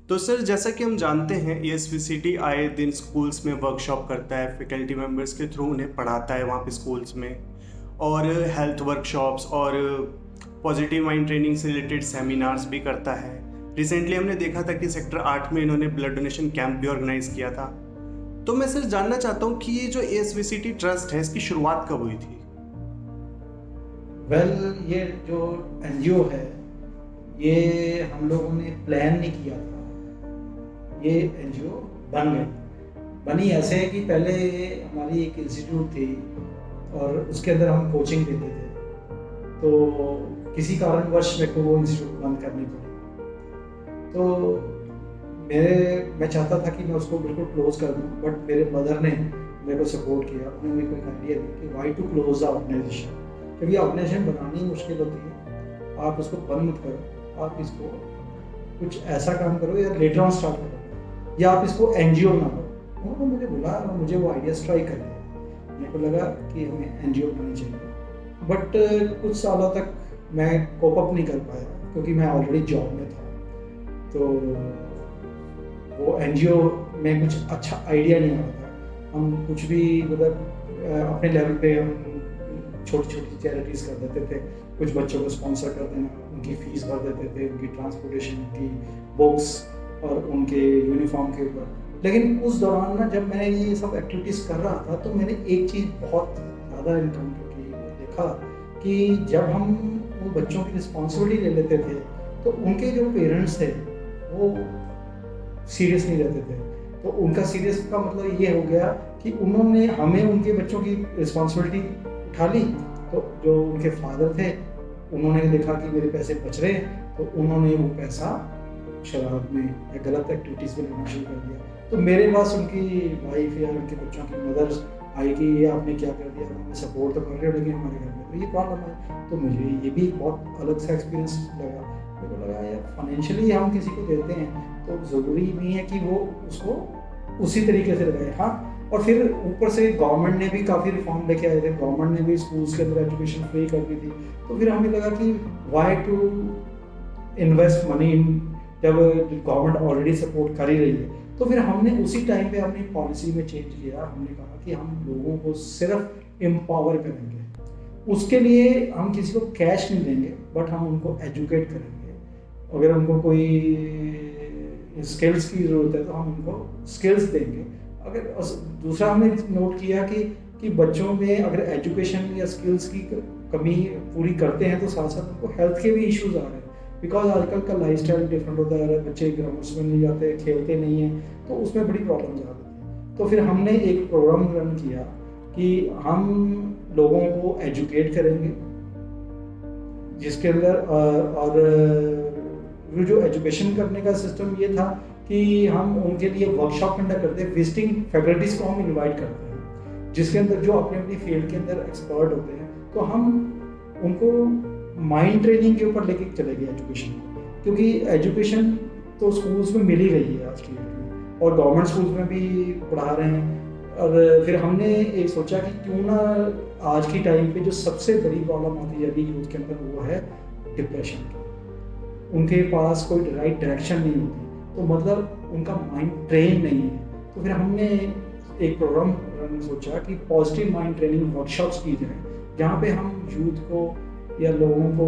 तो सर जैसा कि हम जानते हैं ESVCT आए दिन स्कूल्स में वर्कशॉप करता है, फैकल्टी मेंबर्स के थ्रू उन्हें पढ़ाता है वहाँ पे स्कूल्स में, और हेल्थ वर्कशॉप्स और पॉजिटिव माइंड ट्रेनिंग से रिलेटेड सेमिनार्स भी करता है। रिसेंटली हमने देखा था कि सेक्टर 8 में इन्होंने ब्लड डोनेशन कैंप भी ऑर्गेनाइज किया था। तो मैं सर जानना चाहता हूँ कि ये जो ESVCT ट्रस्ट है इसकी शुरुआत कब हुई थी? ये जो एनजीओ है ये हम लोगों ने प्लान नहीं किया था। ये एनजीओ बनी ऐसे है कि पहले हमारी एक इंस्टीट्यूट थी और उसके अंदर हम कोचिंग देते थे, तो किसी कारणवश मेरे को वो इंस्टीट्यूट बंद करनी पड़ी। तो मैं चाहता था कि मैं उसको बिल्कुल क्लोज कर दूं, बट मेरे मदर ने मेरे को सपोर्ट किया। उन्होंने मेरे को एक आइडिया दी कि why to close the organization, क्योंकि ऑर्गेनाइजेशन बनानी मुश्किल होती है। आप उसको बंद मत करो, आप इसको कुछ ऐसा काम करो या लेटर ऑन स्टार्ट करो, या आप इसको एनजीओ बना लो। उन्होंने मुझे बोला और मुझे वो आइडिया स्ट्राइक कर दिया। मेरे को लगा कि हमें एनजीओ बनानी चाहिए, बट कुछ सालों तक मैं कोप अप नहीं कर पाया क्योंकि मैं ऑलरेडी जॉब में था। तो वो एनजीओ में कुछ अच्छा आइडिया नहीं आ रहा था। हम कुछ भी मतलब अपने लेवल पे हम छोटी छोटी चैरिटीज़ कर देते थे, कुछ बच्चों को स्पॉन्सर कर देना, उनकी फ़ीस भर देते थे, उनकी ट्रांसपोर्टेशन की बुक्स और उनके यूनिफॉर्म के ऊपर। लेकिन उस दौरान ना जब मैं ये सब एक्टिविटीज़ कर रहा था तो मैंने एक चीज़ बहुत ज़्यादा इनकाउंटर की, देखा कि जब हम उन बच्चों की रिस्पॉन्सिबिलिटी ले लेते थे तो उनके जो पेरेंट्स थे वो सीरियस नहीं रहते थे। तो उनका सीरियस का मतलब ये हो गया कि उन्होंने हमें उनके बच्चों की रिस्पॉन्सिबिलिटी उठा ली। तो जो उनके फादर थे उन्होंने देखा कि मेरे पैसे बच रहे हैं, तो उन्होंने वो पैसा शराब में या गलत एक्टिविटीज़ में लेना शुरू कर दिया। तो मेरे पास उनकी वाइफ या उनके बच्चों की मदर्स आई कि ये आपने क्या कर दिया, हमें सपोर्ट तो कर रहे हो लेकिन हमारे घर में तो ये प्रॉब्लम है। तो मुझे ये भी बहुत अलग सा एक्सपीरियंस लगा। मेरे को लगा यार फाइनेंशियली हम किसी को देते हैं तो ज़रूरी नहीं है कि वो उसको उसी तरीके से लगाए। हाँ, और फिर ऊपर से गवर्नमेंट ने भी काफ़ी रिफॉर्म लेके आए थे, गवर्नमेंट ने भी स्कूल्स के अंदर एजुकेशन फ्री कर दी थी। तो फिर हमें लगा कि why to invest money in, जब गवर्नमेंट ऑलरेडी सपोर्ट कर ही रही है। तो फिर हमने उसी टाइम पे अपनी पॉलिसी में चेंज किया। हमने कहा कि हम लोगों को सिर्फ एम्पावर करेंगे, उसके लिए हम किसी को कैश नहीं देंगे, बट हम उनको एजुकेट करेंगे। अगर उनको कोई स्किल्स की ज़रूरत है तो हम उनको स्किल्स देंगे। अगर दूसरा हमने नोट किया कि बच्चों में अगर एजुकेशन या स्किल्स की कमी पूरी करते हैं तो साथ साथ उनको हेल्थ के भी इश्यूज आ रहे हैं, बिकॉज आजकल का लाइफस्टाइल डिफरेंट होता जा रहा है। बच्चे ग्राउंड्स में नहीं जाते, खेलते नहीं हैं, तो उसमें बड़ी प्रॉब्लम्स आ जाती हैं। तो फिर हमने एक प्रोग्राम रन किया कि हम लोगों को एजुकेट करेंगे, जिसके अंदर और जो एजुकेशन करने का सिस्टम ये था कि हम उनके लिए वर्कशॉप कंडक्ट करते हैं। विजिटिंग फैकल्टीज को हम इनवाइट करते हैं, जिसके अंदर जो अपने अपनी फील्ड के अंदर एक्सपर्ट होते हैं, तो हम उनको माइंड ट्रेनिंग के ऊपर लेके चले गए एजुकेशन। क्योंकि एजुकेशन तो स्कूल्स में मिल ही रही है आज की डेट में, और गवर्नमेंट स्कूल्स में भी पढ़ा रहे हैं। और फिर हमने एक सोचा कि क्यों ना आज की टाइम पे जो सबसे बड़ी प्रॉब्लम आती जा रही है यूथ के अंदर वो है डिप्रेशन की। उनके पास कोई राइट डायरेक्शन नहीं होती, तो मतलब उनका माइंड ट्रेन नहीं है। तो फिर हमने एक प्रोग्राम सोचा कि पॉजिटिव माइंड ट्रेनिंग वर्कशॉप्स की जाए, जहाँ पे हम यूथ को या लोगों को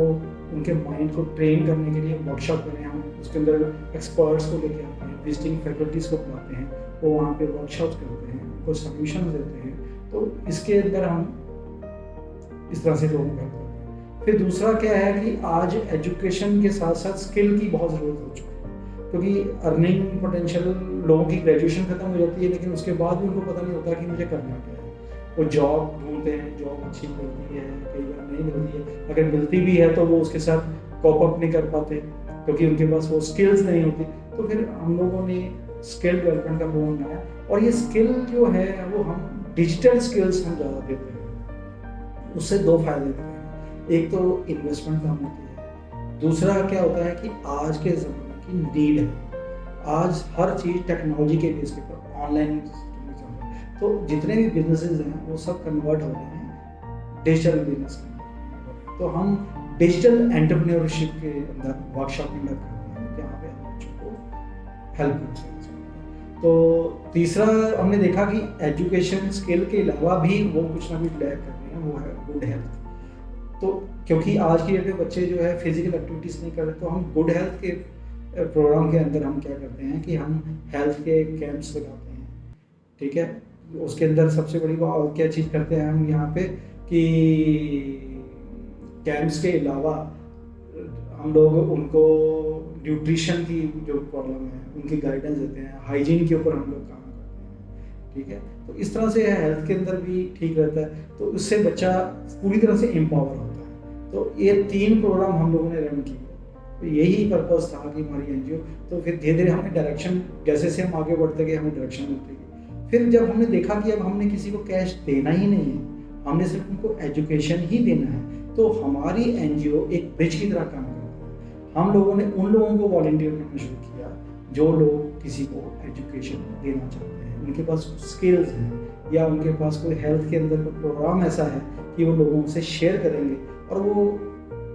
उनके माइंड को ट्रेन करने के लिए वर्कशॉप करें। हम उसके अंदर एक्सपर्ट्स को लेके आते हैं, विजिटिंग फैकल्टीज़ को बुलाते हैं, वो वहाँ पे वर्कशॉप्स करते हैं, उनको सॉल्यूशन देते हैं। तो इसके अंदर हम इस तरह से लोगों को करते हैं। फिर दूसरा क्या है कि आज एजुकेशन के साथ साथ स्किल की बहुत ज़रूरत हो चुकी है, क्योंकि अर्निंग पोटेंशियल लोगों की ग्रेजुएशन खत्म हो जाती है, लेकिन उसके बाद भी उनको पता नहीं होता कि मुझे करना क्या है। वो जॉब ढूंढते हैं, जॉब अच्छी मिलती है, कई बार नहीं मिलती है, अगर मिलती भी है तो वो उसके साथ कॉप अप नहीं कर पाते क्योंकि उनके पास वो स्किल्स नहीं होती। तो फिर हम लोगों ने स्किल डेवलपमेंट का प्रोग्राम बनाया, और ये स्किल जो है वो हम डिजिटल स्किल्स हम ज़्यादा देते हैं। उससे दो फायदे होते हैं, एक तो इन्वेस्टमेंट कम होती है, दूसरा क्या होता है कि आज के ज़माने की नीड है। आज हर चीज़ टेक्नोलॉजी के बेस के ऊपर ऑनलाइन, तो जितने भी बिजनेसेस हैं वो सब कन्वर्ट हो रहे हैं डिजिटल बिजनेस में। तो हम डिजिटल एंटरप्रेन्योरशिप के अंदर वर्कशॉप में करते हैं, जहाँ पे हम बच्चों को हेल्प कर सकते हैं। तो तीसरा हमने देखा कि एजुकेशन स्किल के अलावा भी वो कुछ ना कुछ लैक कर रहे हैं, वो है गुड हेल्थ। तो क्योंकि आज की डेट में बच्चे जो है फिजिकल एक्टिविटीज़ नहीं कर रहे, तो हम गुड हेल्थ के प्रोग्राम के अंदर हम क्या करते हैं कि हम हेल्थ के कैंप्स लगाते हैं, ठीक है। उसके अंदर सबसे बड़ी बात और क्या चीज़ करते हैं हम यहाँ पे कि कैंप्स के अलावा हम लोग उनको न्यूट्रिशन की जो प्रॉब्लम है उनकी गाइडेंस देते हैं, हाइजीन के ऊपर हम लोग काम करते हैं, ठीक है। तो इस तरह से हेल्थ के अंदर भी ठीक रहता है, तो उससे बच्चा पूरी तरह से एम्पावर होता है। तो ये 3 प्रोग्राम हम लोगों ने रन किए, तो यही पर्पज़ था कि हमारी एनजीओ। तो फिर धीरे धीरे हमें डायरेक्शन, जैसे से हम आगे बढ़ते गए हमें डायरेक्शन मिलती गई। फिर जब हमने देखा कि अब हमने किसी को कैश देना ही नहीं है, हमने सिर्फ उनको एजुकेशन ही देना है, तो हमारी एनजीओ एक ब्रिज की तरह काम करती है। हम लोगों ने उन लोगों को वॉलंटियर करना शुरू किया जो लोग किसी को एजुकेशन देना चाहते हैं, उनके पास स्किल्स हैं या उनके पास कोई हेल्थ के अंदर कोई प्रोग्राम ऐसा है कि वो लोगों से शेयर करेंगे, और वो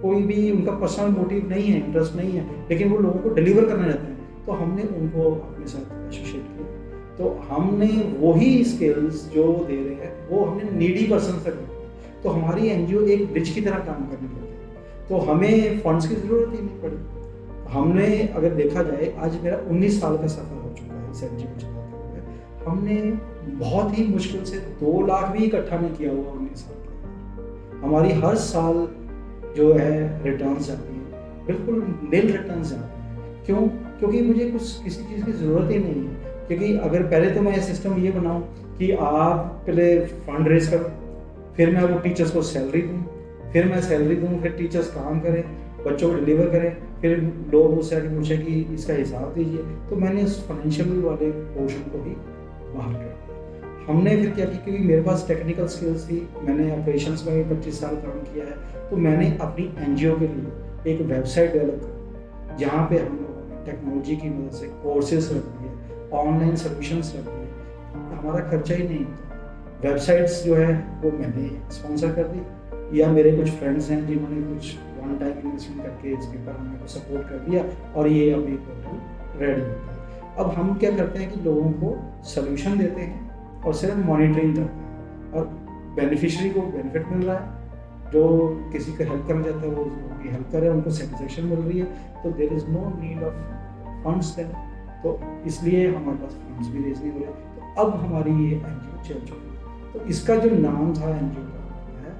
कोई भी उनका पर्सनल मोटिव नहीं है, इंटरेस्ट नहीं है, लेकिन वो लोगों को डिलीवर करना चाहते हैं, तो हमने उनको अपने साथ एसोसिएट किया। तो हमने वही स्किल्स जो दे रहे हैं वो हमने नीडी पर्सन तक रखी, तो हमारी एनजीओ एक ब्रिज की तरह काम करने लगी। तो हमें फंड्स की ज़रूरत ही नहीं पड़ी। हमने अगर देखा जाए, आज मेरा 19 साल का सफ़र हो चुका है इस एनजीओ को चलाते हुए। हमने बहुत ही मुश्किल से 2 लाख भी इकट्ठा नहीं किया हुआ 19 साल के। हमारी हर साल जो है रिटर्न्स आती है, बिल्कुल निल रिटर्न्स आते हैं। क्यों? क्योंकि मुझे कुछ किसी चीज़ की ज़रूरत ही नहीं है। क्योंकि अगर पहले तो मैं सिस्टम ये बनाऊं कि आप पहले फंड रेज करो, फिर मैं वो टीचर्स को सैलरी दूं, फिर मैं सैलरी दूं, फिर टीचर्स काम करें, बच्चों को डिलीवर करें, फिर लोग मुझसे आके पूछें कि इसका हिसाब दीजिए, तो मैंने उस फाइनेंशियल वाले पोर्शन को ही बाहर कर दिया। हमने फिर क्या किया, क्योंकि मेरे पास टेक्निकल स्किल्स थी, मैंने ऑपरेशंस में भी 25 साल काम किया है, तो मैंने अपनी एनजीओ के लिए एक वेबसाइट डेवलप की जहाँ पे हम लोगों ने टेक्नोलॉजी की मदद से कोर्सेज रख दिए, ऑनलाइन सोल्यूशंस रख दिए, हमारा खर्चा ही नहीं होता। वेबसाइट्स जो है वो मैंने स्पॉन्सर कर दी, या मेरे कुछ फ्रेंड्स हैं जिन्होंने कुछ वन टाइम इन्वेस्टमेंट करके इसके ऊपर हमें सपोर्ट कर दिया, और ये अभी पोर्टल रेडी होता है। अब हम क्या करते हैं कि लोगों को सोल्यूशन देते हैं और सिर्फ मॉनिटरिंग करते हैं, और बेनिफिशियरी को बेनिफिट मिल रहा है, जो किसी को हेल्प करना चाहता है वो उसकी हेल्प करे, उनको सेटिस्फेक्शन मिल रही है, तो there is no need of funds then. तो इसलिए हमारे पास फंड्स भी रेज नहीं हो रहे। तो अब हमारी ये एनजीओ चल चुकी है। तो इसका जो नाम था एनजीओ का है,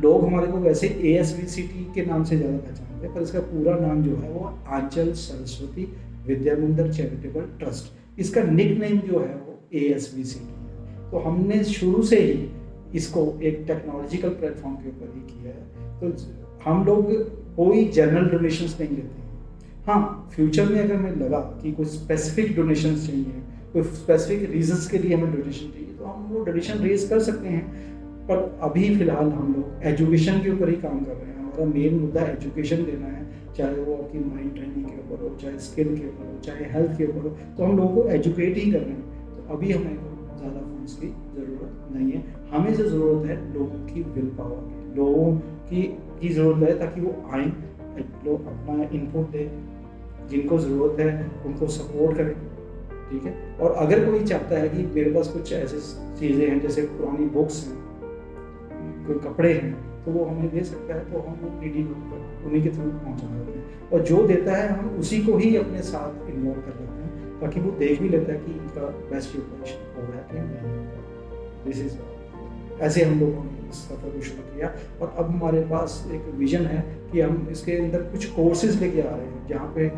लोग हमारे को वैसे ASVCT के नाम से ज़्यादा पहचानते हैं, पर इसका पूरा नाम जो है वो आंचल सरस्वती विद्या मंदिर चैरिटेबल ट्रस्ट। इसका निक नेम जो है वो ASVCT है। तो हमने शुरू से ही इसको एक टेक्नोलॉजिकल प्लेटफॉर्म के ऊपर ही किया है। तो हम लोग कोई जनरल डोनेशंस नहीं लेते हैं। हाँ, फ्यूचर में अगर हमें लगा कि कोई स्पेसिफिक डोनेशंस चाहिए, कोई स्पेसिफिक रीजंस के लिए हमें डोनेशन चाहिए, तो हम वो डोनेशन रेज कर सकते हैं। पर अभी फ़िलहाल हम लोग एजुकेशन के ऊपर ही काम कर रहे हैं। हमारा मेन मुद्दा एजुकेशन देना है, चाहे वो आपकी माइंड ट्रेनिंग के ऊपर हो, चाहे स्किल के ऊपर हो, चाहे हेल्थ के ऊपर हो, तो हम लोगों को एजुकेट ही कर रहे हैं। तो अभी हमें ज़्यादा फंड्स की ज़रूरत नहीं है। हमें जो ज़रूरत है लोगों की विल पावर की, लोगों की ज़रूरत है, ताकि वो आएँ, लोग अपना इनपुट दें, जिनको ज़रूरत है उनको सपोर्ट करें, ठीक है। और अगर कोई चाहता है कि मेरे पास कुछ ऐसी चीज़ें हैं जैसे पुरानी बुक्स हैं, कोई कपड़े हैं, तो वो हमें दे सकता है, तो हम वो नीडी लोग पर उन्हीं के थ्रू पहुँचा देते हैं। और जो देता है हम उसी को ही अपने साथ इन्वॉल्व कर लेते हैं, ताकि वो देख भी लेता है कि इनका बेस्ट यूटिलाइजेशन हो रहा है कि नहीं। दिस इज़ ऐसे हम लोगों ने इस सफ़र को शुरू किया, और अब हमारे पास एक विजन है कि हम इसके अंदर कुछ कोर्सेज लेके आ रहे हैं, जहाँ पे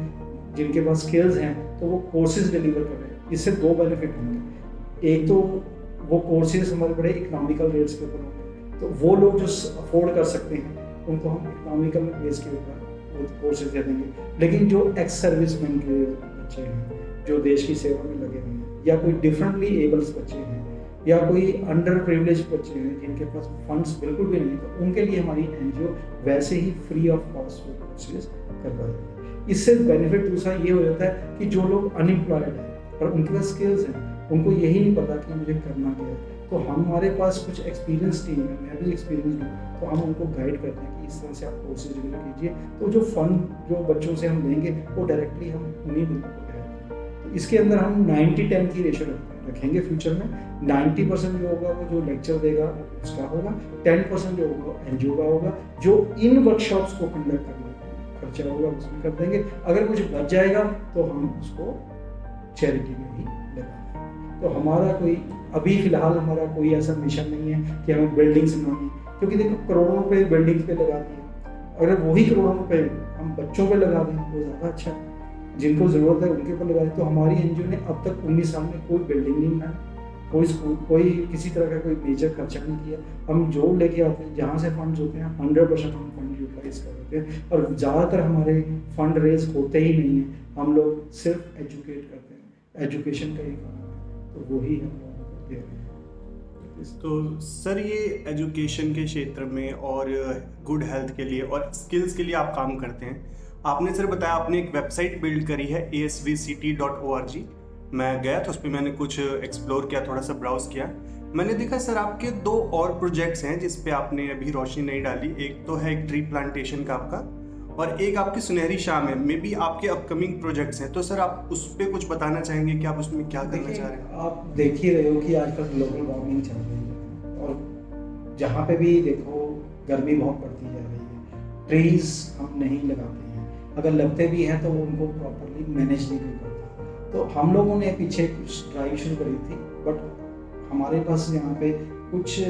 जिनके पास स्किल्स हैं तो वो कोर्सेज डिलीवर कर रहे हैं। इससे 2 बेनिफिट होंगे। एक तो वो कोर्सेज हमारे बड़े इकोनॉमिकल रेट्स के ऊपर होंगे, तो वो लोग जो अफोर्ड कर सकते हैं उनको हम इकोनॉमिकल बेस के ऊपर कोर्सेज दे देंगे। लेकिन जो एक्स सर्विसमैन के बच्चे हैं, जो देश की सेवा में लगे हुए हैं, या कोई डिफरेंटली एबल्स बच्चे हैं, या कोई अंडर प्रिविलेज बच्चे हैं जिनके पास फंड्स बिल्कुल भी नहीं, तो उनके लिए हमारी एनजीओ वैसे ही फ्री ऑफ कॉस्ट वो कोर्सेज करवा देती है। इससे बेनिफिट दूसरा ये हो जाता है कि जो लोग अनएम्प्लॉयड हैं और उनके पास स्किल्स हैं, उनको यही नहीं पता कि मुझे करना क्या है, तो हमारे पास कुछ एक्सपीरियंस टीम है, मैं भी एक्सपीरियंस हूँ, तो हम उनको गाइड करते हैं कि इस तरह से आप कोर्सेज डिलीवर कीजिए। तो जो फंड जो बच्चों से हम लेंगे वो डायरेक्टली हम उन्हीं लोगों को दे देते हैं। इसके अंदर हम 90-10 की रेशो रखेंगे फ्यूचर में। 90% जो होगा वो जो लेक्चर देगा उसका होगा, 10% जो होगा एनजीओ का होगा, जो इन वर्कशॉप्स को कंडक्ट करने का खर्चा होगा उसमें कर देंगे। अगर कुछ बच जाएगा तो हम उसको चैरिटी में ही लगा देंगे। तो हमारा कोई अभी फिलहाल हमारा कोई ऐसा मिशन नहीं है कि हमें बिल्डिंग्स बनानी, क्योंकि देखो करोड़ों रुपए बिल्डिंग्स पे लगा दिए, अगर वही करोड़ों रुपए हम बच्चों पे लगा दें तो ज़्यादा अच्छा है, जिनको ज़रूरत है उनके ऊपर लगा दें। तो हमारी एनजीओ ने अब तक 19 साल में कोई बिल्डिंग नहीं बनाई, कोई स्कूल, कोई किसी तरह का कोई मेजर खर्चा नहीं किया। हम जो लेके आते हैं जहाँ से फंड्स होते हैं 100% हम फंड यूटिलाइज कर देते हैं, और ज़्यादातर हमारे फंड रेज होते ही नहीं हैं, हम लोग सिर्फ एजुकेट करते हैं, एजुकेशन का ही काम है, तो वही हम लोग दे रहे हैं। तो सर ये एजुकेशन के क्षेत्र में और गुड हेल्थ के लिए और स्किल्स के लिए आप काम करते हैं। आपने सर बताया आपने एक वेबसाइट बिल्ड करी है asvct.org। मैं गया था उस पर, मैंने कुछ एक्सप्लोर किया, थोड़ा सा ब्राउज किया। मैंने देखा सर आपके 2 और प्रोजेक्ट्स हैं जिस पे आपने अभी रोशनी नहीं डाली। एक तो है एक ट्री प्लांटेशन का आपका, और एक आपकी सुनहरी शाम है, मे बी आपके अपकमिंग प्रोजेक्ट्स हैं। तो सर आप उस पर कुछ बताना चाहेंगे कि आप उसमें क्या करना चाह रहे हैं? आप देख ही रहे हो कि आजकल ग्लोबल वार्मिंग चल रही है, और जहाँ पे भी देखो गर्मी बहुत बढ़ती जा रही है। ट्रीज हम नहीं लगाते हैं, अगर लगते भी हैं तो वो उनको प्रॉपरली मैनेज नहीं करता। तो हम लोगों ने पीछे कुछ ड्राइव शुरू करी थी, बट हमारे पास यहाँ पे कुछ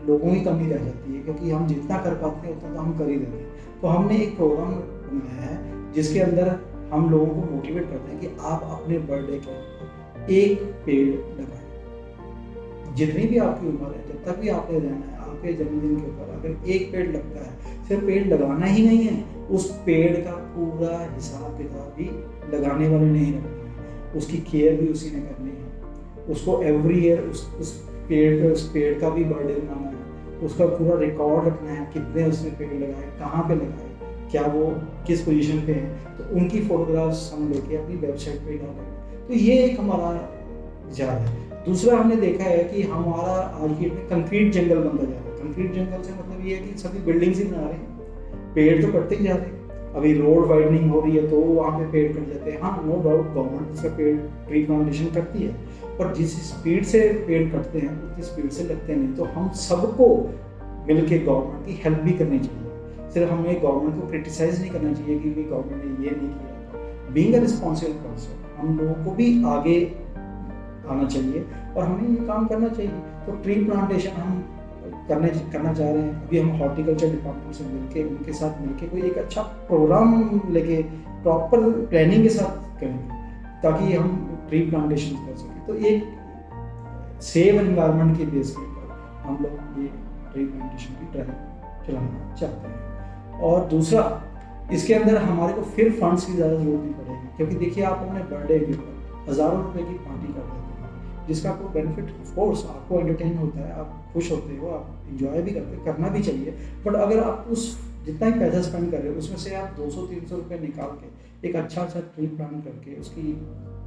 लोगों की कमी रह जाती है, क्योंकि हम जितना कर पाते हैं उतना तो हम कर ही देते हैं। तो हमने एक प्रोग्राम बनाया है जिसके अंदर हम लोगों को मोटिवेट करते हैं कि आप अपने बर्थडे के एक पेड़ लगाएं। जितनी भी आपकी उम्र है, जब तक भी आपने रहना है, आपके जन्मदिन के ऊपर अगर एक पेड़ लगता है, सिर्फ पेड़ लगाना ही नहीं है, उस पेड़ का पूरा हिसाब किताब भी लगाने वाले नहीं रखना है, उसकी केयर भी उसी ने करनी है, उसको एवरी ईयर उस पेड़ का भी बर्थडे मनाना है, उसका पूरा रिकॉर्ड रखना है, कितने उसने पेड़ लगाए, कहाँ पे लगाए, क्या वो किस पोजीशन पे हैं। तो उनकी फोटोग्राफ्स हम लेके अपनी वेबसाइट पे डालेंगे। तो ये एक हमारा विचार है। दूसरा हमने देखा है कि हमारा आज की डेट में कंक्रीट जंगल बनता जा रहा है। कंक्रीट जंगल से मतलब ये है कि सभी बिल्डिंग्स ही बना रहे हैं, पेड़ तो कटते ही जा रहे हैं। अभी रोड वाइडनिंग हो रही है तो वहाँ पे पेड़ कट जाते हैं। हाँ, नो डाउट गवर्नमेंट इसका पेड़ ट्री प्लांटेशन करती है, पर जिस स्पीड से पेड़ कटते हैं उतनी स्पीड से लगते नहीं। तो हम सबको मिलके गवर्नमेंट की हेल्प भी करनी चाहिए। सिर्फ हमें गवर्नमेंट को क्रिटिसाइज नहीं करना चाहिए कि गवर्नमेंट ने ये नहीं किया। बीइंग अ रिस्पॉन्सिबल पर्सन, हम लोगों को भी आगे आना चाहिए और हमें ये काम करना चाहिए। तो ट्री प्लांटेशन हम करना चाह रहे हैं। अभी हम हॉर्टिकल्चर डिपार्टमेंट से मिलके उनके साथ मिलके कोई एक अच्छा प्रोग्राम लेके प्रॉपर प्लानिंग के साथ करेंगे ताकि हम ट्री प्लांटेशन कर सकें। तो एक सेव एनवायरनमेंट के बेस के ऊपर हम लोग ये ट्री प्लांटेशन की ड्राइव चलाना चाहते हैं। और दूसरा, इसके अंदर हमारे को फिर फंड्स की ज़्यादा जरूरत नहीं पड़ेगी, क्योंकि देखिए आप अपने बर्थडे के ऊपर हज़ारों रुपए की पार्टी कर देते हैं, जिसका आपको बेनिफिट, ऑफ कोर्स आपको एंटरटेन होता है, आप खुश होते हो, आप इंजॉय भी करते हो, करना भी चाहिए। बट अगर आप उस जितना ही पैसा स्पेंड कर रहे हो उसमें से आप 200-300 रुपये निकाल के एक अच्छा ट्री प्लांट करके उसकी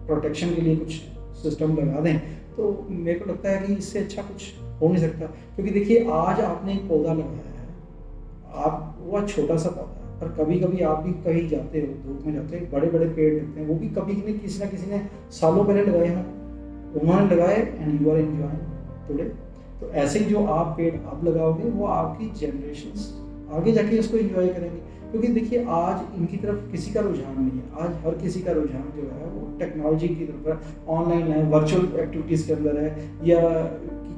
प्रोटेक्शन के लिए कुछ सिस्टम लगा दें, तो मेरे को लगता है कि इससे अच्छा कुछ हो नहीं सकता। क्योंकि देखिए आज आपने एक पौधा लगाया है, आप वो छोटा सा पौधा है, पर कभी कभी आप भी कहीं जाते हो, धूप में जाते हो, बड़े बड़े पेड़ लगते हैं, वो भी कभी किसी ना किसी ने सालों पहले लगाए हैं, उन्होंने लगाए and you are enjoying today. तो ऐसे ही जो आप पेड़ अब लगाओगे वो आपकी जनरेशन्स आगे जाके इसको एंजॉय करेंगे। क्योंकि देखिए आज इनकी तरफ किसी का रुझान नहीं है, आज हर किसी का रुझान जो है वो टेक्नोलॉजी की तरफ है, ऑनलाइन है, वर्चुअल एक्टिविटीज़ के अंदर है, या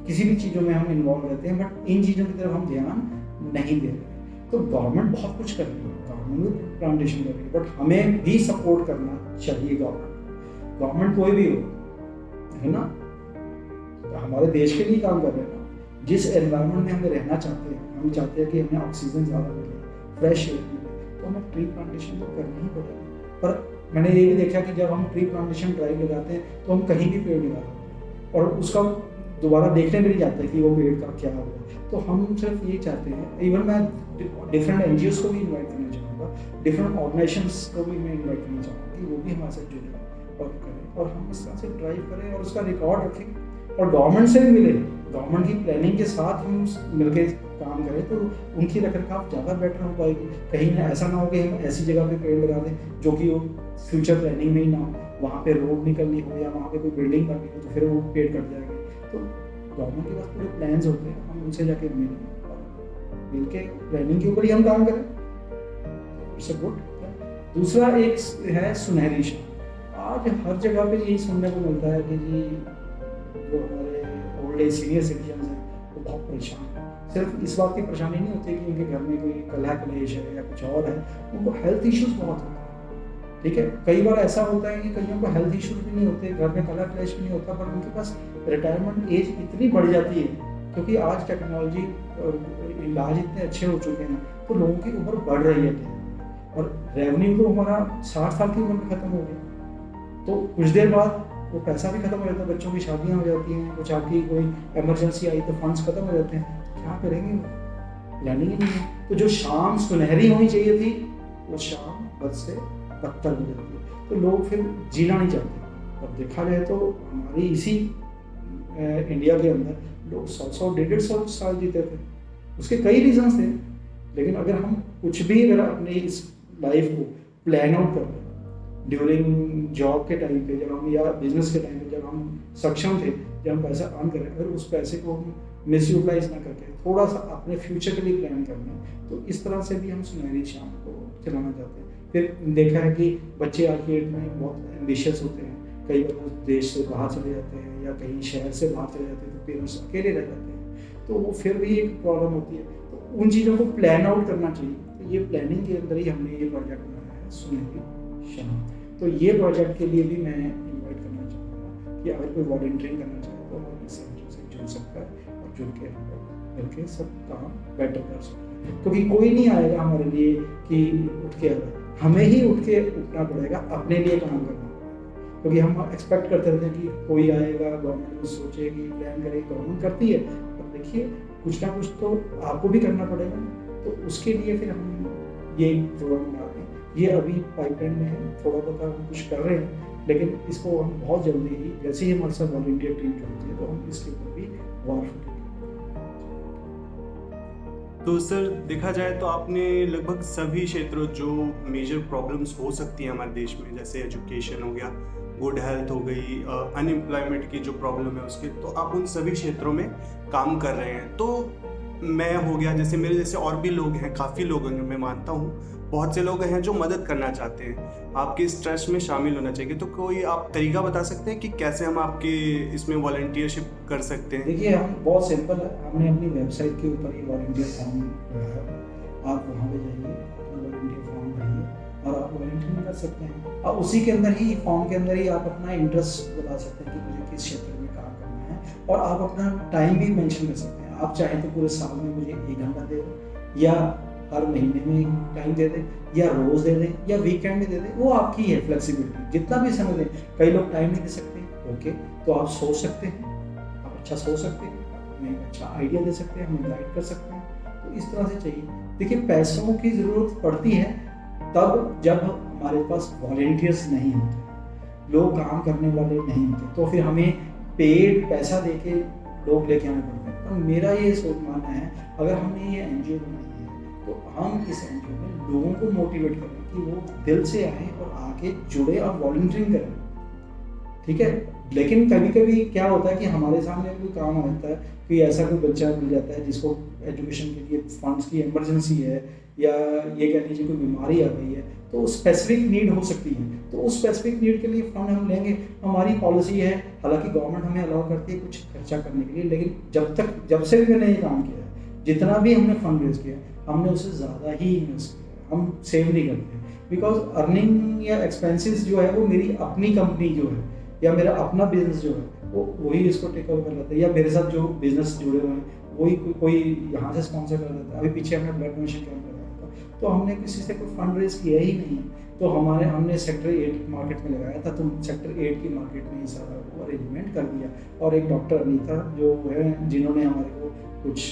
किसी भी चीज़ों में हम इन्वॉल्व रहते हैं, बट इन चीज़ों की तरफ हम ध्यान नहीं दे रहे। तो गवर्नमेंट बहुत कुछ कर रही है, गवर्नमेंट भी प्लांटेशन कर रही है, बट हमें भी सपोर्ट करना चाहिए। गवर्नमेंट कोई भी हो, है ना, तो हमारे देश के लिए काम कर रहे हैं ना। जिस एनवायरनमेंट में हमें रहना चाहते हैं, हम चाहते हैं कि हमें ऑक्सीजन ज़्यादा मिले, फ्रेश एयर मिले, तो हमें ट्री प्लांटेशन तो करना ही पड़ेगा। पर मैंने ये भी देखा कि जब हम ट्री प्लांटेशन ड्राइव लगाते हैं तो हम कहीं भी पेड़ लगा देते हैं और उसका दोबारा देखने भी नहीं जाते कि वो पेड़ का क्या हुआ। तो हम सिर्फ ये चाहते हैं, इवन मैं डिफरेंट एनजीओज को भी इन्वाइट करना चाहूँगा, डिफरेंट ऑर्गेनाइजेशंस को भी मैं इन्वाइट करना चाहूँगा कि वो भी हमारे साथ जुड़े और करें, और हम इस तरह से ड्राइव करें और उसका रिकॉर्ड रखें और गवर्नमेंट से भी मिले, गवर्नमेंट की प्लानिंग के साथ हम मिलकर काम करें तो उनकी रखरखाव ज़्यादा बेटर हो पाएगी। कहीं ना ऐसा ना हो कि हम ऐसी जगह पे पेड़ लगा दें जो कि वो फ्यूचर प्लानिंग में ही ना हो, वहाँ पे रोड निकलनी हो या वहाँ पे कोई बिल्डिंग बननी हो तो फिर वो पेड़ कट जाएंगे। तो गवर्नमेंट के पास पूरे प्लान्स होते हैं, हम उनसे जाके मिल के प्लानिंग के ऊपर ही हम काम करें, इट्स अ गुड। दूसरा एक है सुनहरी शाम। आज हर जगह पे यही सुनने को मिलता है कि जी जो हमारे ओल्ड एज सीनियर सिटीजन हैं वो बहुत परेशान हैं। सिर्फ इस बात की परेशानी नहीं होती कि उनके घर में कोई कलह कलेश है या कुछ और है, उनको हेल्थ इश्यूज बहुत होते हैं। ठीक है, कई बार ऐसा होता है कि कईयों को हेल्थ इश्यूज भी नहीं होते, घर में कलह कलेश भी नहीं होता, पर उनके पास रिटायरमेंट एज इतनी बढ़ जाती है क्योंकि आज टेक्नोलॉजी इलाज इतने अच्छे हो चुके हैं तो लोगों की उम्र बढ़ रही है और रेवेन्यू तो हमारा 60 साल की उम्र में खत्म हो गया, तो कुछ देर बाद वो पैसा भी खत्म हो जाता है, बच्चों की शादियां हो जाती हैं, कुछ आपकी कोई इमरजेंसी आई तो फंड्स खत्म हो जाते हैं, तो क्या करेंगे, प्लानिंग ही नहीं है। तो जो शाम सुनहरी होनी चाहिए थी वो शाम बद से बदतर हो जाती है, तो लोग फिर जीना नहीं चाहते। और देखा जाए तो हमारी इसी इंडिया के अंदर लोग 100 150 साल जीते थे, उसके कई रीजंस थे, लेकिन अगर हम कुछ भी अगर अपनी इस लाइफ को प्लान आउट कर लें ड्यूरिंग जॉब के टाइम पे, जब हम या बिजनेस के टाइम पे जब हम सक्षम थे, जब हम पैसा अर्न करें, अगर उस पैसे को हम मिस यूटिलाइज ना करके थोड़ा सा अपने फ्यूचर के लिए प्लान कर लें, तो इस तरह से भी हम सुनहरी शाम को चलाना चाहते हैं। फिर देखा है कि बच्चे आज की डेट में बहुत एम्बिशियस होते हैं, कई बार वो देश से बाहर चले जाते हैं या कहीं शहर से बाहर चले जाते हैं तो पेरेंट्स अकेले रह जाते हैं, तो वो फिर भी एक प्रॉब्लम होती है। तो उन चीज़ों को प्लान आउट करना चाहिए, तो ये प्लानिंग के अंदर ही हमने ये प्रोजेक्ट बनाया है सुनहरी शाम। तो ये प्रोजेक्ट के लिए भी मैं इन्वाइट करना चाहूँगा कि अगर कोई वॉलंटियरिंग करना चाहे तो हमारे सेंटर से जुड़ सकता है और जुड़ के मिलकर सब काम बेटर कर सकते हैं, क्योंकि कोई नहीं आएगा हमारे लिए कि उठ के आएगा, हमें ही उठना पड़ेगा, अपने लिए काम करना पड़ेगा। क्योंकि हम एक्सपेक्ट करते रहते हैं कि कोई आएगा, गवर्नमेंट सोचेगी, प्लान करेगी, गवर्नमेंट करती है, पर देखिए कुछ ना कुछ तो आपको भी करना पड़ेगा। तो उसके लिए फिर हम ये प्रोग्राम बनाते हैं, ये अभी पाइपलाइन में है, थोड़ा बहुत हम कुछ कर रहे हैं, लेकिन इसको हम बहुत जल्दी ही जैसे ही हमारे साथ वॉलंटियर टीम जुड़ती है तो हम इसके ऊपर भी वर्क करेंगे। तो सर देखा जाए तो आपने लगभग सभी क्षेत्रों जो मेजर प्रॉब्लम्स हो सकती हैं हमारे देश में, जैसे एजुकेशन हो गया, गुड हेल्थ हो गई, अनएम्प्लॉयमेंट की जो प्रॉब्लम है उसके, तो आप उन सभी क्षेत्रों में काम कर रहे हैं। तो मैं हो गया, जैसे मेरे जैसे और भी लोग हैं, काफ़ी लोग हैं, मैं मानता हूँ बहुत से लोग हैं जो मदद करना चाहते हैं, आपके इस ट्रस्ट में शामिल होना चाहिए, तो कोई आप तरीका बता सकते हैं कि कैसे हम आपके इसमें वॉलंटियरशिप कर सकते हैं? देखिए हम बहुत सिंपल है, हमने अपनी वेबसाइट के ऊपर ही वॉलंटियर फॉर्म लगाया, आप वहाँ पे जाइए, अपना वॉलंटियर फॉर्म भरिए और आप वॉलंटियरिंग कर सकते हैं। और उसी के अंदर ही फॉर्म के अंदर ही आप अपना इंटरेस्ट बता सकते हैं कि मुझे किस क्षेत्र में काम करना है, और आप अपना टाइम भी मेंशन कर सकते हैं। आप चाहें तो पूरे साल में मुझे 1 घंटा दे दें, या हर महीने में टाइम दे दें, या रोज़ दे दें, या वीकेंड में दे दें, वो आपकी है फ्लेक्सिबिलिटी, जितना भी समय दें। कई लोग टाइम नहीं दे सकते, ओके, तो आप सोच सकते हैं, आप अच्छा सोच सकते हैं, हमें अच्छा आइडिया दे सकते हैं, हमें गाइड कर सकते हैं, तो इस तरह से चाहिए। देखिए पैसों की ज़रूरत पड़ती है तब जब हमारे पास वॉलंटियर्स नहीं होते, लोग काम करने वाले नहीं होते, तो फिर हमें पेड पैसा दे के लोग लेके आने पड़ते हैं। तो मेरा ये सोच मानना है, अगर हमने ये एनजीओ बनाई है तो हम इस एनजीओ में लोगों को मोटिवेट करें कि वो दिल से आए और आके जुड़े और वॉलंटियरिंग करें, ठीक है। लेकिन कभी कभी क्या होता है कि हमारे सामने कोई काम आता है, कोई ऐसा कोई बच्चा मिल जाता है जिसको एजुकेशन के लिए फंड्स की इमरजेंसी है, या ये कह लीजिए कोई बीमारी आ गई है, तो स्पेसिफिक नीड हो सकती है, तो उस स्पेसिफिक नीड के लिए फंड हम लेंगे। हमारी पॉलिसी है, हालांकि गवर्नमेंट हमें अलाउ करती है कुछ खर्चा करने के लिए, लेकिन जब से भी मैंने ये काम किया है, जितना भी हमने फंड रेज किया हमने उससे ज़्यादा ही इन्वेस्ट किया, हम सेव नहीं करते, बिकॉज अर्निंग या एक्सपेंसेस जो है वो मेरी अपनी कंपनी जो है या मेरा अपना बिजनेस जो है वो वही इसको टेक ओवर कर लेता है, या मेरे साथ जो बिजनेस जुड़े हुए हैं वही कोई यहाँ से स्पॉन्सर कर देता है। अभी पीछे हमने ब्लड डोनेशन कैंप लगाया था, तो हमने किसी से कोई फंड रेज किया ही नहीं है, तो हमने सेक्टर 8 मार्केट में लगाया था, तो सेक्टर 8 की मार्केट में ही सारा अरेंजमेंट कर दिया। और एक डॉक्टर अनीता जो है जिन्होंने हमारे को कुछ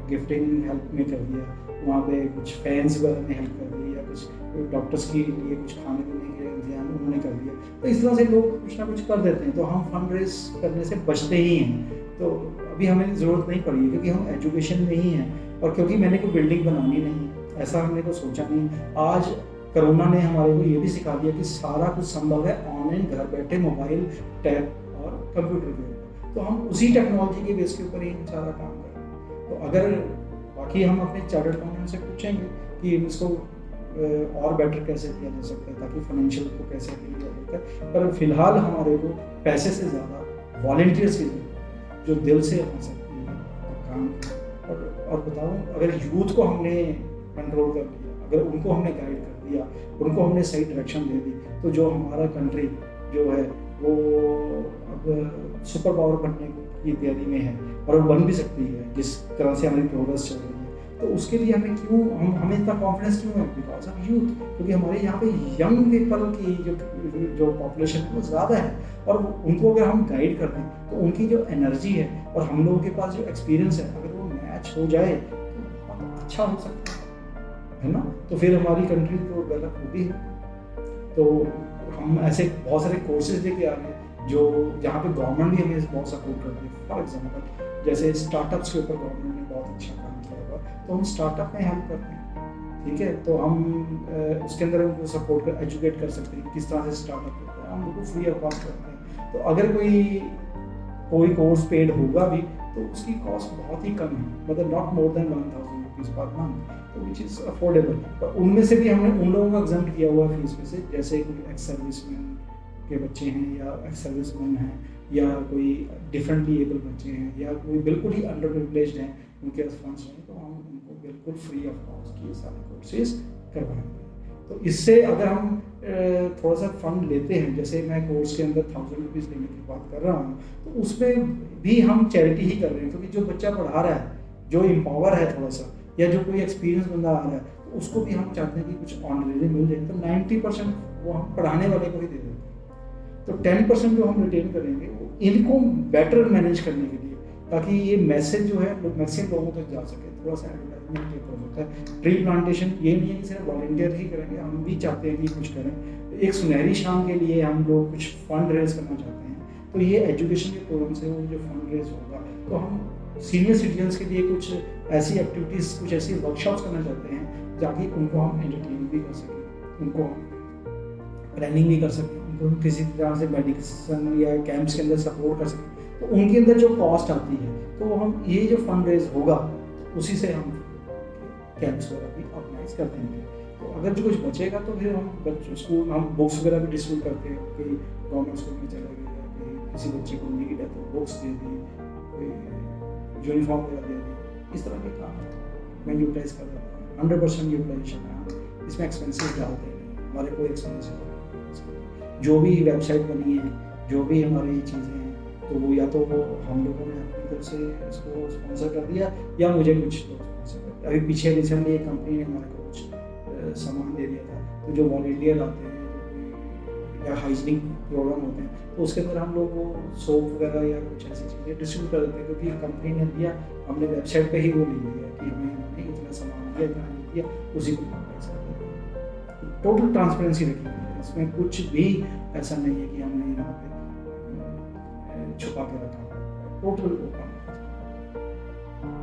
गिफ्टिंग हेल्प में कर दिया, वहाँ पे कुछ फैंस वगैरह में हेल्प कर दी, या कुछ डॉक्टर्स के लिए कुछ खाने पीने के थे, हम उन्होंने कर दिया। तो इस तरह से लोग कुछ ना कुछ कर देते हैं, तो हम फंड रेज करने से बचते ही हैं। तो अभी हमें ज़रूरत नहीं पड़ी है क्योंकि हम एजुकेशन में ही हैं, और क्योंकि मैंने कोई बिल्डिंग बनानी नहीं है, ऐसा हमने को सोचा नहीं। आज कोरोना ने हमारे को ये भी सिखा दिया कि सारा कुछ संभव है ऑनलाइन, घर बैठे मोबाइल, टैब और कंप्यूटर के ऊपर। तो हम उसी टेक्नोलॉजी के बेस के ऊपर ही हम सारा काम कर रहे हैं। तो अगर बाकी हम अपने चार्टर्ड अकाउंटेंट से पूछेंगे कि इसको और बेटर कैसे किया जा सकता है, ताकि फाइनेंशियल को कैसे डील किया जाता है। पर फिलहाल हमारे को पैसे से ज़्यादा वॉलंटियर्स की जरूरत, जो दिल से हो सकती है काम। और बताऊँ, अगर यूथ को हमने कंट्रोल कर लिया, अगर उनको हमने गाइड कर दिया, उनको हमने सही डायरेक्शन दे दी, तो जो हमारा कंट्री जो है वो अब सुपर पावर बनने की तैयारी में है, और वो बन भी सकती है जिस तरह से हमारी प्रोग्रेस चल रही है। तो उसके लिए हमें हमें इतना कॉन्फिडेंस क्यों है? बिकॉज ऑफ यूथ, क्योंकि हमारे यहाँ पे यंग पीपल की जो पॉपुलेशन है वो ज़्यादा है, और उनको अगर हम गाइड कर दें तो उनकी जो एनर्जी है और हम लोगों के पास जो एक्सपीरियंस है, अगर वो मैच हो जाए तो बहुत अच्छा हो सकता है ना। तो फिर हमारी कंट्री तो डेवलप होगी। तो हम ऐसे बहुत सारे कोर्सेज लेके आ रहे हैं जो जहाँ पे गवर्नमेंट भी हमें बहुत सपोर्ट करती है। फॉर एग्जाम्पल जैसे स्टार्टअप्स के ऊपर गवर्नमेंट ने बहुत अच्छा काम किया हुआ, तो हम स्टार्टअप में हेल्प करते हैं, ठीक है। तो हम उसके अंदर उनको सपोर्ट कर एजुकेट कर सकते हैं किस तरह से स्टार्टअप होता है, हम उनको फ्री ऑफ कॉस्ट करते हैं। तो अगर कोई कोर्स पेड होगा भी तो उसकी कॉस्ट बहुत ही कम है, मतलब not more than 1000 rupees per month, तो विच इज़ अफोर्डेबल। पर उनमें से भी हमने उन लोगों को एग्जाम्प्ट किया हुआ फीस में से, जैसे कोई एक्स सर्विसमैन के बच्चे हैं, या एक्स सर्विसमैन हैं, या कोई डिफरेंटली एबल बच्चे हैं, या कोई बिल्कुल ही अंडर प्रिविलेज्ड हैं, उनके पास फंड्स नहीं, तो हम उनको बिल्कुल फ्री ऑफ कॉस्ट ये सारे कोर्सेज करवाएंगे। तो इससे अगर हम थोड़ा सा फंड लेते हैं, जैसे मैं कोर्स के अंदर 1000 रुपीज़ लेने की बात कर रहा हूँ, तो उसमें भी हम चैरिटी ही कर रहे हैं, क्योंकि जो बच्चा पढ़ा रहा है, जो एम्पावर है थोड़ा सा, या जो कोई एक्सपीरियंस बंदा आ रहा है, तो उसको भी हम चाहते हैं कि कुछ ऑनरेरी मिल जाए। तो 90% वो हम पढ़ाने वाले को ही दे देते हैं, तो 10% जो हम रिटेन करेंगे वो इनको बेटर मैनेज करने के लिए, ताकि ये मैसेज जो है मैक्सिमम लोगों तक जा सके। थोड़ा सा एडवर्टाइजमेंट के ऊपर होता है। ट्री प्लांटेशन ये नहीं है कि सिर्फ वॉलंटियर ही करेंगे, हम भी चाहते हैं कि कुछ करें। एक सुनहरी शाम के लिए हम लोग कुछ फंड रेज करना चाहते हैं, तो ये एजुकेशन के प्रोग्राम से वो जो फंड रेज होगा, तो हम सीनियर सिटीजन्स के लिए कुछ ऐसी एक्टिविटीज़, कुछ ऐसी वर्कशॉप्स करना चाहते हैं ताकि उनको हम एंटरटेन भी कर सकें, उनको प्लानिंग भी कर सकें, उनको किसी तरह से मेडिसिन या कैंप्स के अंदर सपोर्ट कर सकें। तो उनके अंदर जो कॉस्ट आती है, तो हम ये जो फंड रेज होगा उसी से हम कैंप्स वगैरह भी ऑर्गेनाइज कर देंगे। तो अगर जो कुछ बचेगा तो फिर हम बच्चों स्कूल हम बुक्स वगैरह भी डिस्ट्रीब्यूट करते हैं, कोई गवर्नमेंट स्कूल में चला गया, कोई किसी बच्चे को नीड है तो बुक्स दे दी, कोई यूनिफॉर्म वगैरह दे दी, इस तरह के काम मैं यूटिलाइज कर देता हूँ। 100% यूटिलाइजेशन है, इसमें एक्सपेंसिव डालते हैं, हमारे कोई एक्सपेंसिव जो भी वेबसाइट बनी है, जो भी हमारी चीज़ें हैं, तो वो या तो वो हम लोगों ने अपनी तरफ से इसको स्पॉन्सर कर दिया, या मुझे कुछ लोग स्पॉन्सर कर दिया। अभी पीछे रिसेंटली एक कंपनी ने हमारे को कुछ सामान दे दिया था, तो जो वॉलंटियर आते हैं या हाइजीनिक प्रोग्राम होते हैं, तो उसके अंदर हम लोग वो सोप वगैरह या कुछ ऐसी चीज़ें डिस्ट्रीब्यूट कर देते हैं, क्योंकि कंपनी ने दिया, हमने वेबसाइट पे ही वो ले लिया कि हमें इतना सामान दिया, इतना नहीं दिया, उसी को प्राइस कर दिया। टोटल ट्रांसपेरेंसी रखी हुई है, इसमें कुछ भी ऐसा नहीं है कि हमने यहाँ पे छुपा के रखा, टोटल ओपन।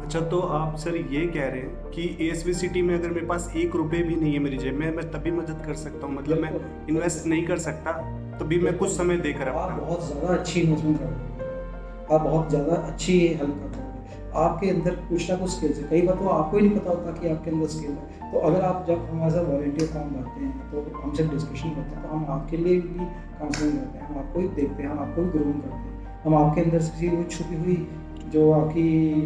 अच्छा, तो आप सर ये कह रहे हैं कि ASVCT में अगर मेरे पास 1 रुपये भी नहीं है मेरी जेब में, मैं तभी मदद कर सकता हूँ, मतलब मैं इन्वेस्ट नहीं कर सकता, तो भी मैं कुछ समय देकर आप बहुत ज़्यादा अच्छी इन्वेस्टमेंट कर रहे हो, आप बहुत ज़्यादा अच्छी हेल्प कर रहे हो, आपके अंदर कुछ ना कुछ स्किल्स है। कई बार तो आपको ही नहीं पता होता कि आपके अंदर स्किल है। तो अगर आप जब हमारे साथ वॉलंटियर फॉर्म भरते हैं, तो हमसे डिस्कशन करते हैं, तो हम आपके लिए भी काउंसलिंग करते हैं, हम आपको ही देखते हैं, हम आपको भी ग्रूम करते हैं, हम आपके अंदर से वो छुपी हुई जो आपकी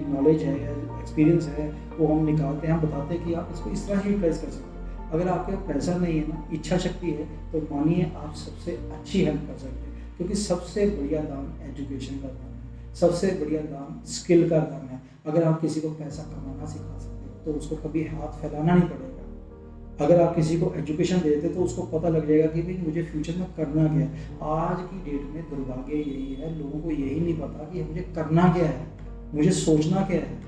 नॉलेज है या एक्सपीरियंस है वो हम निकालते हैं, हम बताते हैं कि आप इसको इस तरह से यूटिलाइज कर सकते हैं। अगर आपके पास पैसा नहीं है ना, इच्छा शक्ति है, तो मानिए आप सबसे अच्छी हेल्प कर सकते हैं, क्योंकि सबसे बढ़िया दाम एजुकेशन का दाम है, सबसे बढ़िया दाम स्किल का दाम है। अगर आप किसी को पैसा कमाना सिखा सकते हो तो उसको कभी हाथ फैलाना नहीं पड़ेगा। अगर आप किसी को एजुकेशन दे देते तो उसको पता लग जाएगा कि भाई मुझे फ्यूचर में करना क्या है। आज की डेट में दुर्भाग्य यही है, लोगों को यही नहीं पता कि मुझे करना क्या है, मुझे सोचना क्या है।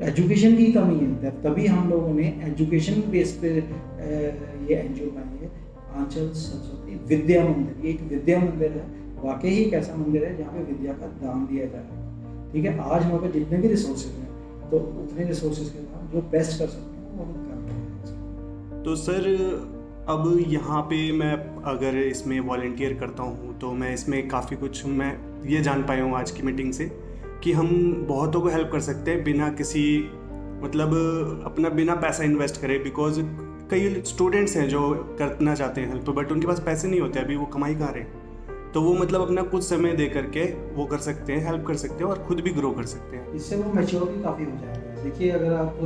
एजुकेशन की कमी है, तभी हम लोगों ने एजुकेशन बेस पे ये NGO बनाई है। आंचल सरस्वती विद्या मंदिर, ये एक विद्या मंदिर है, वाकई ही एक ऐसा मंदिर है जहाँ पे विद्या का दान दिया जाता है। ठीक है, आज वहाँ पे जितने भी रिसोर्सेज हैं तो उतने रिसोर्सेज के साथ जो बेस्ट कर सकते हैं वो हम कर रहे हैं। तो सर अब यहाँ पे मैं अगर इसमें वॉलंटियर करता हूँ तो मैं इसमें काफ़ी कुछ मैं ये जान पाया हूँ आज की मीटिंग से कि हम बहुतों को हेल्प कर सकते हैं बिना किसी मतलब अपना बिना पैसा इन्वेस्ट करे, बिकॉज कई स्टूडेंट्स हैं जो करना चाहते हैं हेल्प बट उनके पास पैसे नहीं होते, अभी वो कमाई कहाँ रहे हैं, तो वो मतलब अपना कुछ समय दे करके वो कर सकते हैं, हेल्प कर सकते हैं और खुद भी ग्रो कर सकते हैं। इससे वो मैच्योर भी काफ़ी हो जाएगा। देखिए अगर आप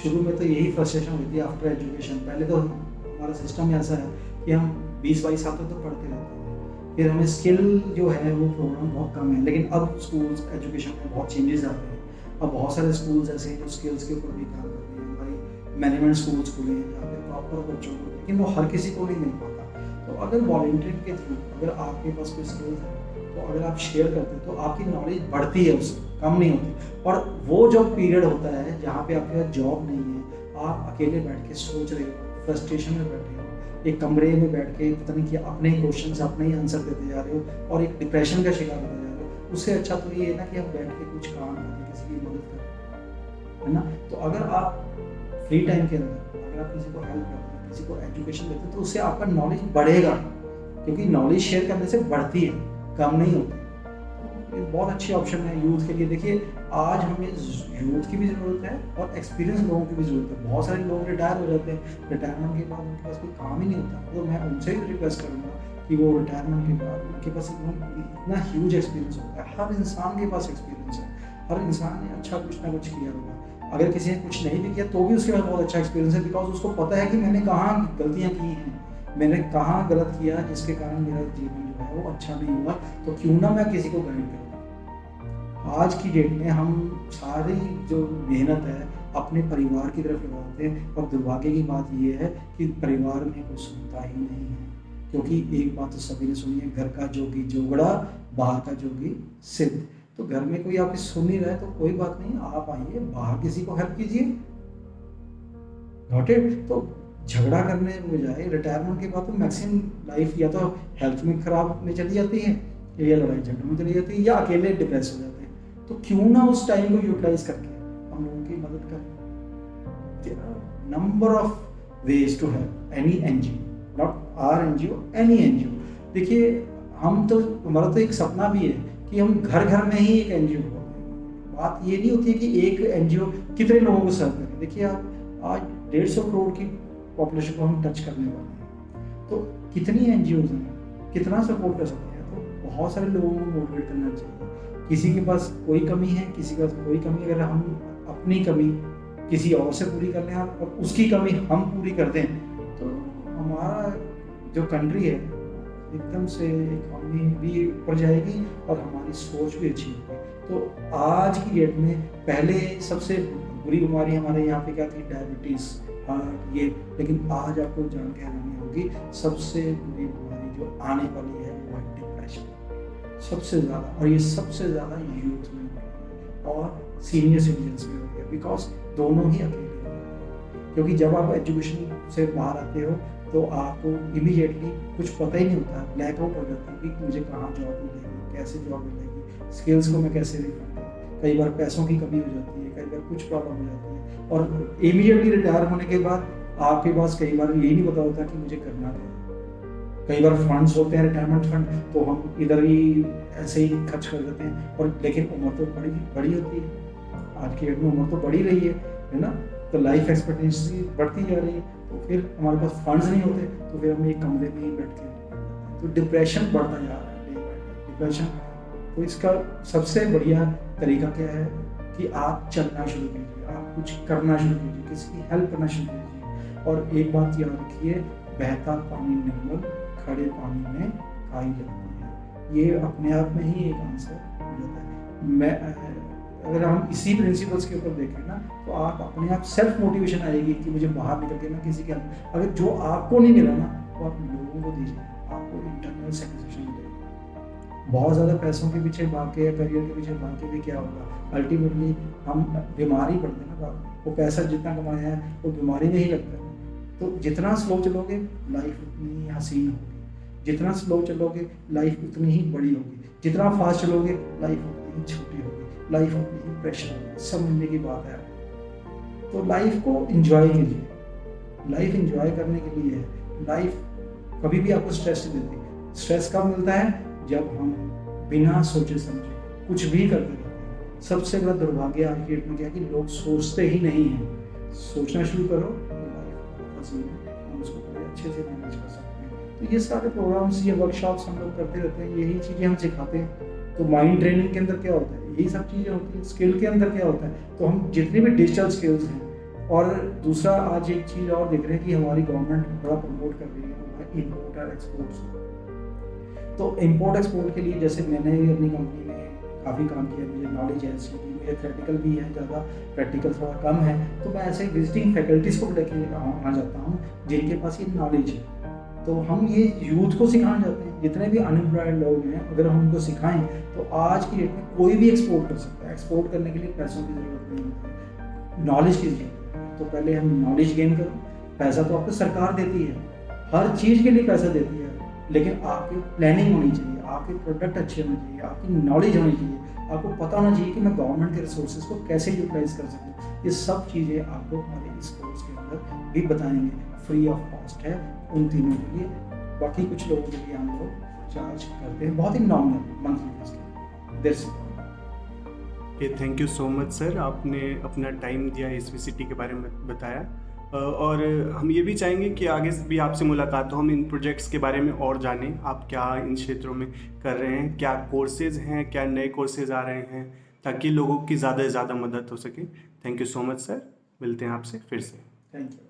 शुरू में तो यही फ्रस्ट्रेशन होती है आफ्टर एजुकेशन, पहले तो हमारा सिस्टम ऐसा है कि हम 20-22 साल तक तो पढ़ते रहते हैं, फिर हमें स्किल जो है वो प्रोग्राम बहुत कम है। लेकिन अब स्कूल्स एजुकेशन में बहुत चेंजेस आते हैं, अब बहुत सारे स्कूल्स ऐसे हैं जो स्किल्स के ऊपर भी काम करते हैं। हमारी मैनेजमेंट स्कूल्स खुले हैं जहाँ पे प्रॉपर बच्चों को, लेकिन वो हर किसी को नहीं मिल पाता। तो अगर वॉलंटियरिंग के थ्रू अगर आपके पास कोई स्किल्स है तो अगर आप शेयर करते हैं तो आपकी नॉलेज बढ़ती है, उससे कम नहीं होती। और वो जो पीरियड होता है जहाँ पे आपके पास जॉब नहीं है, आप अकेले बैठ के सोच रहे हो, फ्रस्ट्रेशन में बैठे हो, एक कमरे में बैठ के पता नहीं क्या अपने ही क्वेश्चन अपने ही आंसर देते जा रहे हो और एक डिप्रेशन का शिकार होते जा रहे हो, उससे अच्छा तो ये है ना कि हम बैठ के कुछ काम करें, किसी की मदद करें, है ना। तो अगर आप फ्री टाइम के अंदर अगर आप किसी को हेल्प करते हैं, किसी को एजुकेशन देते हैं तो उससे आपका नॉलेज बढ़ेगा, क्योंकि नॉलेज शेयर करने से बढ़ती है, कम नहीं होती। ये बहुत अच्छी ऑप्शन है यूथ के लिए। देखिए आज हमें यूथ की भी ज़रूरत है और एक्सपीरियंस लोगों की भी ज़रूरत है। बहुत सारे लोग रिटायर हो जाते हैं, रिटायरमेंट के बाद उनके पास कोई काम ही नहीं होता, तो मैं उनसे भी रिक्वेस्ट करूँगा कि वो रिटायरमेंट के बाद उनके पास इतना ह्यूज एक्सपीरियंस होता है। हर इंसान के पास एक्सपीरियंस है, हर इंसान ने अच्छा कुछ ना कुछ किया होगा। अगर किसी ने कुछ नहीं भी किया तो भी उसके पास बहुत अच्छा एक्सपीरियंस है, बिकॉज उसको पता है कि मैंने कहाँ गलतियाँ की हैं, मैंने कहाँ गलत किया जिसके कारण मेरा जीवन जो है वो अच्छा नहीं हुआ, तो क्यों ना मैं किसी को गाइड करूँ। आज की डेट में हम सारी जो मेहनत है अपने परिवार की तरफ लगाते हैं, और दुर्भाग्य की बात ये है कि परिवार में कोई सुनता ही नहीं है। क्योंकि एक बात तो सभी ने सुनी है, घर का जोगी जोगड़ा बाहर का जोगी सिद्ध। तो घर में कोई आपकी सुन नहीं रहा है तो कोई बात नहीं, आप आइए बाहर किसी को हेल्प कीजिए, नॉट इट। तो झगड़ा करने बजाय रिटायरमेंट के बाद तो मैक्सिमम लाइफ या तो हेल्थ में खराब में चली जाती है, या लड़ाई झगड़े में चली जाती है, या अकेले डिप्रेस हो जाते हैं। तो क्यों ना उस टाइम को यूटिलाइज करके हम लोगों की मदद करें। Number of ways to help any NGO, not our NGO, any NGO. देखिए हम तो, हमारा तो एक सपना भी है कि हम घर घर में ही एक एनजीओ हो। बात ये नहीं होती है कि एक एनजीओ कितने लोगों को सर्व करे। देखिए आप आज 150 करोड़ की पॉपुलेशन को हम टच करने वाले हैं, तो कितनी एनजीओज हैं, कितना सपोर्ट कर सकते हैं। तो बहुत सारे लोगों को मोटिवेट करना चाहिए। किसी के पास कोई कमी है, किसी के पास कोई कमी, अगर हम अपनी कमी किसी और से पूरी कर लें और उसकी कमी हम पूरी कर दें तो हमारा जो कंट्री है एकदम से इकॉनमी भी ऊपर जाएगी और हमारी सोच भी अच्छी होगी। तो आज की डेट में पहले सबसे बुरी बीमारी हमारे यहाँ पे क्या थी, डायबिटीज़, हार्ट, ये। लेकिन आज आपको जान के हैरानी होगी सबसे बुरी बीमारी जो आने वाली है वो है डिप्रेशन, सबसे ज़्यादा। और ये सबसे ज़्यादा यूथ में और सीनियर सिटीजन्स में होती है, बिकॉज दोनों ही अकेले होते हैं। क्योंकि जब आप एजुकेशन से बाहर आते हो तो आपको इमीडिएटली कुछ पता ही नहीं होता, ब्लैक आउट हो जाता है कि मुझे कहाँ जॉब मिलेगी, कैसे जॉब मिलेगी, स्किल्स को मैं कैसे रिफाइन करूँ। कई बार पैसों की कमी हो जाती है, कई बार कुछ प्रॉब्लम हो जाती है, और इमीडिएटली रिटायर होने के बाद आपके पास कई बार यही नहीं पता होता कि मुझे करना क्या है। कई बार फंड्स होते हैं, रिटायरमेंट फंड, तो हम इधर ही ऐसे ही खर्च कर देते हैं, और लेकिन उम्र तो बड़ी होती है। आज की डेट में उम्र तो बढ़ी रही है ना, तो लाइफ एक्सपेक्टेंसी बढ़ती जा रही है, तो फिर हमारे पास फंड्स नहीं होते, तो फिर हम एक कमरे में ही बैठ के, तो डिप्रेशन बढ़ता जा रहा है, डिप्रेशन। तो इसका सबसे बढ़िया तरीका क्या है कि आप चलना शुरू कीजिए, आप कुछ करना शुरू कीजिए, किसी की हेल्प करना शुरू कीजिए। और एक बात याद रखिए, बहता पानी निर्मल, खड़े पानी में काई लगती है। ये अपने आप में ही एक आंसर हो जाता है। मैं अगर हम इसी प्रिंसिपल्स के ऊपर देखें ना, तो आप अपने आप सेल्फ मोटिवेशन आएगी कि मुझे बाहर निकल के ना किसी के, अगर जो आपको नहीं मिला ना तो आप लोगों को दीजिए, आपको इंटरनल सेटिस्फेक्शन मिलेगा। बहुत ज़्यादा पैसों के पीछे भाग के या करियर के पीछे भाग के भी क्या होगा, अल्टीमेटली हम बीमारी पड़ते हैं ना। वो पैसा जितना कमाया है वो बीमारी में ही लगता है। तो जितना स्लो चलोगे लाइफ उतनी ही हसीन होगी, जितना स्लो चलोगे लाइफ उतनी ही बड़ी होगी, जितना फास्ट चलोगे लाइफ उतनी ही छोटी होगी, लाइफ उतनी ही प्रेशर होगी। समझने की बात है। तो लाइफ को एंजॉय कीजिए, लाइफ एंजॉय करने के लिए है। लाइफ कभी भी आपको स्ट्रेस नहीं देती। स्ट्रेस कब मिलता है? जब हम बिना सोचे समझे कुछ भी करते रहते हैं। सबसे बड़ा दुर्भाग्य आज की डेट में क्या है कि लोग सोचते ही नहीं हैं। सोचना शुरू करो तो लाइफ हसीन है, हम उसको बड़े अच्छे से मैनेज कर सकते हैं। तो ये सारे प्रोग्राम्स, ये वर्कशॉप्स हम लोग करते रहते हैं, यही चीज़ें हम सिखाते हैं। तो माइंड ट्रेनिंग के अंदर क्या होता है, यही सब चीज़ें होती हैं। स्किल के अंदर क्या होता है, तो हम जितनी भी डिजिटल स्किल्स हैं, और दूसरा आज एक चीज़ और देख रहे हैं कि हमारी गवर्नमेंट बड़ा प्रमोट कर रही है इम्पोर्ट और एक्सपोर्ट्स। तो इम्पोर्ट एक्सपोर्ट के लिए जैसे मैंने भी अपनी कंपनी में काफ़ी काम किया, मुझे नॉलेज है इसकी, मुझे थ्योरेटिकल भी है ज़्यादा, प्रैक्टिकल थोड़ा कम है। तो मैं ऐसे विजिटिंग फैकल्टीज़ को लेके आ जाता हूँ जिनके पास ये नॉलेज है। तो हम ये यूथ को सिखाना चाहते हैं। जितने भी अनएम्प्लॉयड लोग हैं, अगर हम उनको सिखाएं तो आज की डेट में कोई भी एक्सपोर्ट कर सकता है। एक्सपोर्ट करने के लिए पैसों की ज़रूरत नहीं है, नॉलेज की ज़रूरत है। तो पहले हम नॉलेज गेन करो। पैसा तो आपको सरकार देती है, हर चीज़ के लिए पैसा देती है, लेकिन आपकी प्लानिंग होनी चाहिए, आपके प्रोडक्ट अच्छे होने चाहिए, आपकी नॉलेज होनी चाहिए, आपको पता होना चाहिए कि मैं गवर्नमेंट के रिसोर्सेज को कैसे यूटिलाइज कर सकूँ। ये सब चीज़ें आपको हमारे इस कोर्स के अंदर भी बताएंगे। फ्री ऑफ कॉस्ट है उन तीनों के लिए। बाकी कुछ लोगों के लिए हम लोग चार्ज करते हैं, बहुत ही नॉमिनल मंथली इसके। देयर से thank you so much sir, आपने अपना टाइम दिया, एसवीसीटी के बारे में बताया। और हम ये भी चाहेंगे कि आगे भी आपसे मुलाकात हो, हम इन प्रोजेक्ट्स के बारे में और जानें। आप क्या इन क्षेत्रों में कर रहे हैं, क्या कोर्सेज़ हैं, क्या नए कोर्सेज़ आ रहे हैं, ताकि लोगों की ज़्यादा से ज़्यादा मदद हो सके। Thank you so much sir, मिलते हैं आपसे फिर से। Thank you.